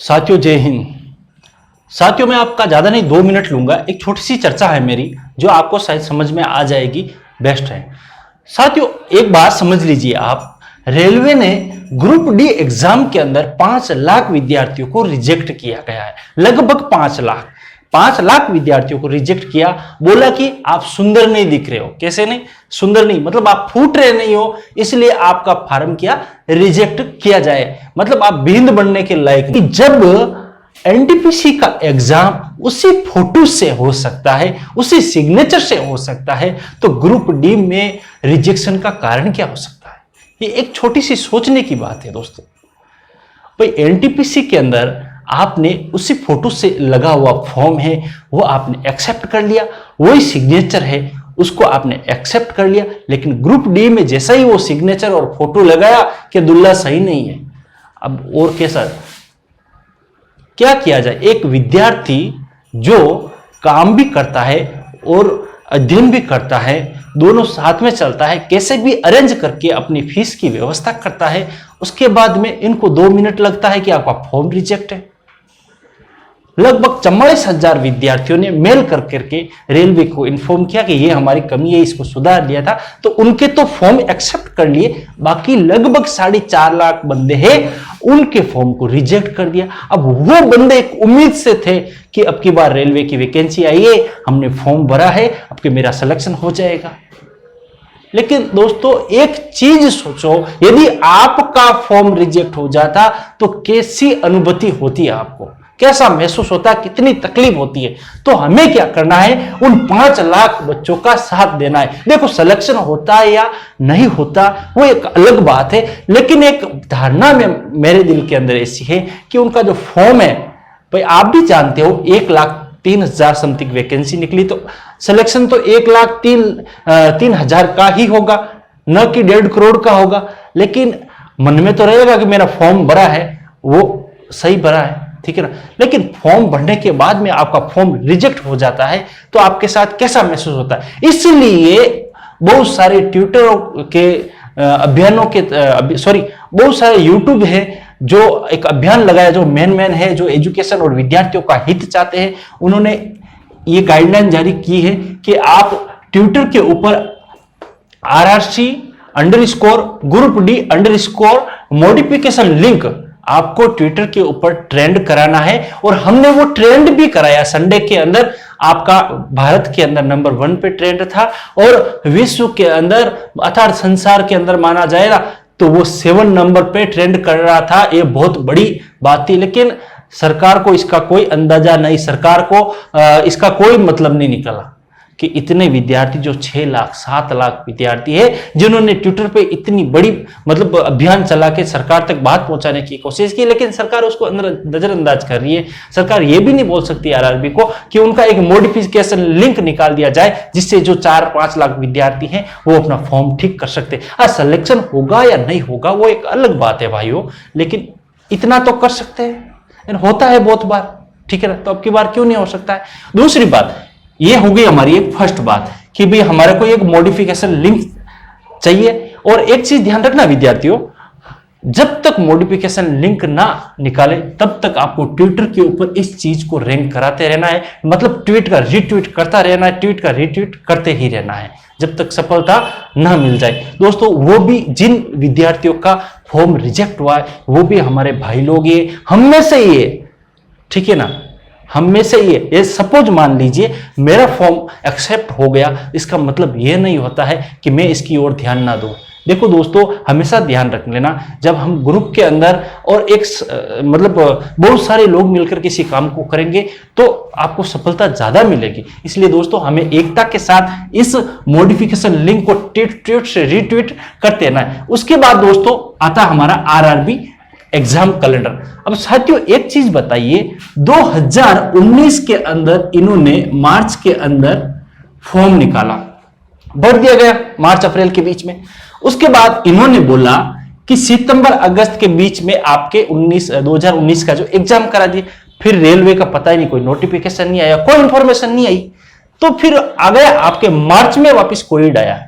साथियों जय हिंद। साथियों मैं आपका ज़्यादा नहीं 2 मिनट लूंगा। एक छोटी सी चर्चा है मेरी जो आपको शायद समझ में आ जाएगी, बेस्ट है। साथियों एक बात समझ लीजिए आप, रेलवे ने ग्रुप डी एग्जाम के अंदर 5 लाख विद्यार्थियों को रिजेक्ट किया गया है। लगभग 5 लाख विद्यार्थियों को रिजेक्ट किया। बोला कि आप सुंदर नहीं दिख रहे हो। कैसे नहीं? सुंदर नहीं मतलब आप फूट रहे नहीं हो, इसलिए आपका फार्म क्या रिजेक्ट किया जाए, मतलब आप भिंद बनने के लायक नहीं। जब एनटीपीसी का एग्जाम उसी फोटो से हो सकता है, उसी सिग्नेचर से हो सकता है, तो ग्रुप डी में रिजेक्शन का कारण क्या हो सकता है? ये एक छोटी सी सोचने की बात है दोस्तों। भाई एनटीपीसी के अंदर आपने उसी फोटो से लगा हुआ फॉर्म है, वो आपने एक्सेप्ट कर लिया, वही सिग्नेचर है, उसको आपने एक्सेप्ट कर लिया। लेकिन ग्रुप डी में जैसा ही वो सिग्नेचर और फोटो लगाया कि दुल्ला सही नहीं है, अब और कैसा क्या किया जाए? एक विद्यार्थी जो काम भी करता है और अध्ययन भी करता है, दोनों साथ में चलता है, कैसे भी अरेंज करके अपनी फीस की व्यवस्था करता है, उसके बाद में इनको 2 मिनट लगता है कि आपका फॉर्म रिजेक्ट है। लगभग 44,000 विद्यार्थियों ने मेल कर करके रेलवे को इन्फॉर्म किया कि ये हमारी कमी है, इसको सुधार दिया था, तो उनके तो फॉर्म एक्सेप्ट कर लिए, बाकी लगभग 4.5 लाख बंदे हैं, उनके फॉर्म को रिजेक्ट कर दिया। अब वो बंदे एक उम्मीद से थे कि अब की बार रेलवे की वैकेंसी आई है, हमने फॉर्म भरा है, अब कि मेरा सिलेक्शन हो जाएगा। लेकिन दोस्तों एक चीज सोचो, यदि आपका फॉर्म रिजेक्ट हो जाता तो कैसी अनुभूति होती है आपको, कैसा महसूस होता है, कितनी तकलीफ होती है? तो हमें क्या करना है? उन 5 लाख बच्चों का साथ देना है। देखो सिलेक्शन होता है या नहीं होता वो एक अलग बात है, लेकिन एक धारणा में मेरे दिल के अंदर ऐसी है कि उनका जो फॉर्म है, भाई आप भी जानते हो 1,03,000 समथिंग वैकेंसी निकली, तो सिलेक्शन तो 1,03,000 का ही होगा, न कि 1.5 करोड़ का होगा। लेकिन मन में तो रहेगा कि मेरा फॉर्म भरा है, वो सही भरा है, ठीक है ना। लेकिन फॉर्म भरने के बाद में आपका फॉर्म रिजेक्ट हो जाता है तो आपके साथ कैसा महसूस होता है? इसलिए बहुत सारे ट्विटर के अभियानों के बहुत सारे यूट्यूब है जो एक अभियान लगाया, जो मेन है, जो एजुकेशन और विद्यार्थियों का हित चाहते हैं, उन्होंने ये गाइडलाइन जारी की है कि आप ट्विटर के ऊपर RRC_Group D_modification लिंक आपको ट्विटर के ऊपर ट्रेंड कराना है। और हमने वो ट्रेंड भी कराया संडे के अंदर। आपका भारत के अंदर नंबर 1 पे ट्रेंड था और विश्व के अंदर अर्थात संसार के अंदर माना जाएगा तो वो 7 नंबर पे ट्रेंड कर रहा था। ये बहुत बड़ी बात थी, लेकिन सरकार को इसका कोई अंदाजा नहीं, सरकार को इसका कोई मतलब नहीं निकला कि इतने विद्यार्थी, जो 6 लाख 7 लाख विद्यार्थी है, जिन्होंने ट्विटर पे इतनी बड़ी मतलब अभियान चला के सरकार तक बात पहुंचाने की कोशिश की, लेकिन सरकार उसको नजरअंदाज कर रही है। सरकार ये भी नहीं बोल सकती आरआरबी को कि उनका एक मॉडिफिकेशन लिंक निकाल दिया जाए जिससे जो 4-5 लाख विद्यार्थी हैं वो अपना फॉर्म ठीक कर सकते। सिलेक्शन होगा या नहीं होगा वो एक अलग बात है भाइयों, लेकिन इतना तो कर सकते हैं, होता है बहुत बार, ठीक है ना। तो अब की बार क्यों नहीं हो सकता है? दूसरी बात ये हो गई हमारी एक फर्स्ट बात कि भाई हमारे को एक मॉडिफिकेशन लिंक चाहिए। और एक चीज ध्यान रखना विद्यार्थियों, जब तक मॉडिफिकेशन लिंक ना निकाले तब तक आपको ट्विटर के ऊपर इस चीज को रैंक कराते रहना है, मतलब ट्वीट का रीट्वीट करता रहना है, ट्वीट का रीट्वीट करते ही रहना है जब तक सफलता ना मिल जाए। दोस्तों वो भी जिन विद्यार्थियों का फॉर्म रिजेक्ट हुआ है वो भी हमारे भाई लोग, ये हम में से ही है, ठीक है ना। हम में से ये सपोज मान लीजिए मेरा फॉर्म एक्सेप्ट हो गया, इसका मतलब ये नहीं होता है कि मैं इसकी ओर ध्यान ना दूं। देखो दोस्तों हमेशा ध्यान रख लेना, जब हम ग्रुप के अंदर और एक मतलब बहुत सारे लोग मिलकर किसी काम को करेंगे तो आपको सफलता ज्यादा मिलेगी। इसलिए दोस्तों हमें एकता के साथ इस मॉडिफिकेशन लिंक को ट्वीट से रीट्वीट करते रहना है। उसके बाद दोस्तों आता हमारा आरआरबी एग्जाम कैलेंडर। अब साथियों एक चीज बताइए, 2019 के अंदर इन्होंने मार्च के अंदर फॉर्म निकाला, भर दिया गया मार्च अप्रैल के बीच में। उसके बाद इन्होंने बोला कि सितंबर अगस्त के बीच में आपके 2019 का जो एग्जाम करा दिए। फिर रेलवे का पता ही नहीं, कोई नोटिफिकेशन नहीं आया, कोई इंफॉर्मेशन नहीं आई, तो फिर आ गया आपके मार्च में वापस कोविड आया।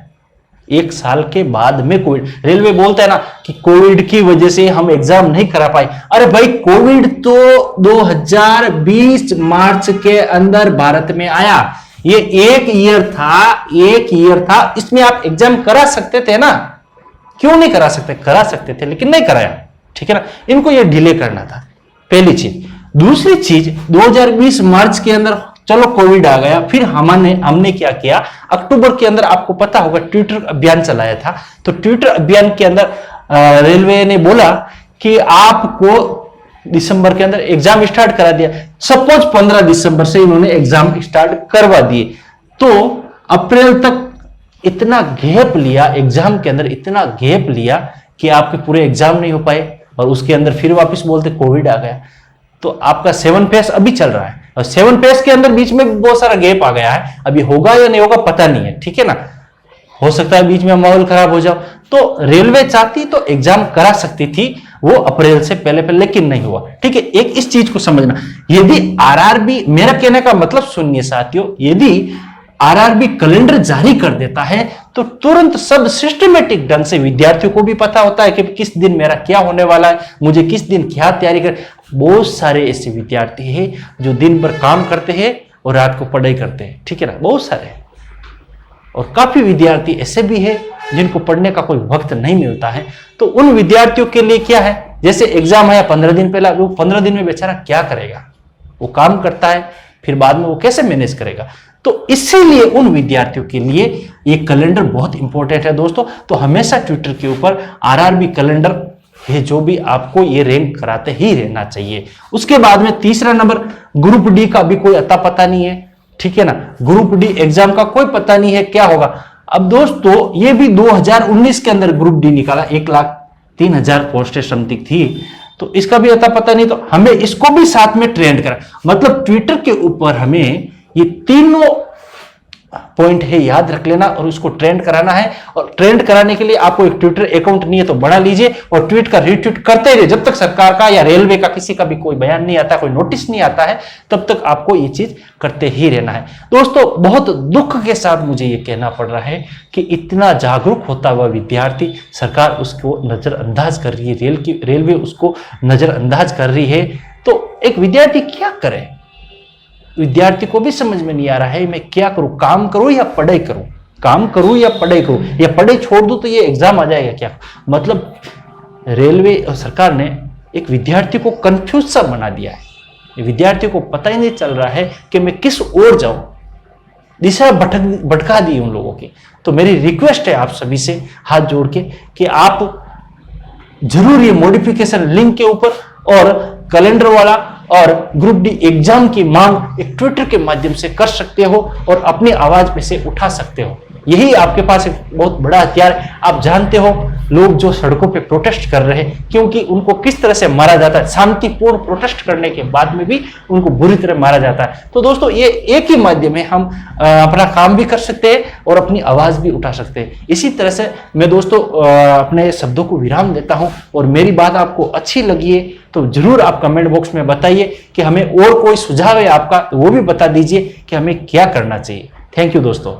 1 साल के बाद में कोविड, रेलवे बोलता है ना कि कोविड की वजह से हम एग्जाम नहीं करा पाए। अरे भाई कोविड तो 2020 मार्च के अंदर भारत में आया, ये एक ईयर था, इसमें आप एग्जाम करा सकते थे ना, क्यों नहीं करा सकते? करा सकते थे लेकिन नहीं कराया, ठीक है ना। इनको ये डिले करना था, पहली चीज। दूसरी चीज 2020 मार्च के अंदर चलो कोविड आ गया, फिर हमने क्या किया, अक्टूबर के अंदर आपको पता होगा ट्विटर अभियान चलाया था। तो ट्विटर अभियान के अंदर रेलवे ने बोला कि आपको दिसंबर के अंदर एग्जाम स्टार्ट करा दिया। सपोज 15 दिसंबर से इन्होंने एग्जाम स्टार्ट करवा दिए, तो अप्रैल तक इतना गैप लिया, एग्जाम के अंदर इतना गैप लिया कि आपके पूरे एग्जाम नहीं हो पाए, और उसके अंदर फिर वापस बोलते कोविड आ गया। तो आपका 7 फेज अभी चल रहा है, और 7 फेज के अंदर बीच में बहुत सारा गैप आ गया है, अभी होगा या नहीं होगा पता नहीं है, ठीक है ना। हो सकता है बीच में माहौल खराब हो जाओ। तो रेलवे चाहती तो एग्जाम करा सकती थी वो अप्रैल से पहले, लेकिन नहीं हुआ, ठीक है। एक इस चीज को समझना, यदि आरआरबी, मेरा कहने का मतलब सुनिए साथियों, यदि आरआरबी कैलेंडर जारी कर देता है तो तुरंत सब सिस्टमेटिक ढंग से विद्यार्थियों को भी पता होता है कि किस दिन मेरा क्या होने वाला है, मुझे किस दिन क्या तैयारी कर। बहुत सारे ऐसे विद्यार्थी हैं जो दिन भर काम करते हैं और रात को पढ़ाई करते हैं, ठीक है ना, बहुत सारे। और काफी विद्यार्थी ऐसे भी हैं जिनको पढ़ने का कोई वक्त नहीं मिलता है। तो उन विद्यार्थियों के लिए क्या है, जैसे एग्जाम है 15 दिन पहले, वो 15 दिन में बेचारा क्या करेगा, वो काम करता है, फिर बाद में वो कैसे मैनेज करेगा। तो इसीलिए उन विद्यार्थियों के लिए ये कैलेंडर बहुत इंपॉर्टेंट है दोस्तों। तो हमेशा ट्विटर के ऊपर आरआरबी कैलेंडर है जो भी आपको ये रैंक कराते ही रहना चाहिए। उसके बाद में तीसरा नंबर, ग्रुप डी का भी कोई अता पता नहीं है, ठीक है ना। ग्रुप डी एग्जाम का कोई पता नहीं है क्या होगा। अब दोस्तों ये भी 2019 के अंदर ग्रुप डी निकाला, 1,03,000 पोस्टें समथिंग थी, तो इसका भी अता पता नहीं। तो हमें इसको भी साथ में ट्रेंड करा, मतलब ट्विटर के ऊपर हमें ये तीनों पॉइंट है याद रख लेना और उसको ट्रेंड कराना है। और ट्रेंड कराने के लिए आपको एक ट्विटर अकाउंट नहीं है तो बना लीजिए और ट्वीट का रीट्वीट करते रहिए जब तक सरकार का या रेलवे का किसी का भी कोई बयान नहीं आता, कोई नोटिस नहीं आता है, तब तक आपको ये चीज करते ही रहना है। दोस्तों बहुत दुख के साथ मुझे ये कहना पड़ रहा है कि इतना जागरूक होता हुआ विद्यार्थी, सरकार उसको नजरअंदाज कर रही है, रेलवे उसको नजरअंदाज कर रही है। तो एक विद्यार्थी क्या करे, विद्यार्थी को भी समझ में नहीं आ रहा है मैं क्या करूं, काम करूं या पढ़ाई करूं, काम करूं या पढ़ाई करूं, या पढ़ाई छोड़ दूं तो ये एग्जाम आ जाएगा क्या। मतलब रेलवे और सरकार ने एक विद्यार्थी को कंफ्यूज सा बना दिया है, विद्यार्थी को पता ही नहीं चल रहा है कि मैं किस ओर जाऊं, दिशा भटका दी उन लोगों की। तो मेरी रिक्वेस्ट है आप सभी से हाथ जोड़ के कि आप जरूर ये मॉडिफिकेशन लिंक के ऊपर और कैलेंडर वाला और ग्रुप डी एग्जाम की मांग एक ट्विटर के माध्यम से कर सकते हो और अपनी आवाज पे से उठा सकते हो। यही आपके पास एक बहुत बड़ा हथियार है। आप जानते हो लोग जो सड़कों पे प्रोटेस्ट कर रहे हैं, क्योंकि उनको किस तरह से मारा जाता है, शांतिपूर्ण प्रोटेस्ट करने के बाद में भी उनको बुरी तरह मारा जाता है। तो दोस्तों ये एक ही माध्यम है, हम अपना काम भी कर सकते हैं और अपनी आवाज भी उठा सकते हैं। इसी तरह से मैं दोस्तों अपने शब्दों को विराम देता हूं और मेरी बात आपको अच्छी लगी है तो जरूर आप कमेंट बॉक्स में बताइए कि हमें और कोई सुझाव है आपका, वो भी बता दीजिए कि हमें क्या करना चाहिए। थैंक यू दोस्तों।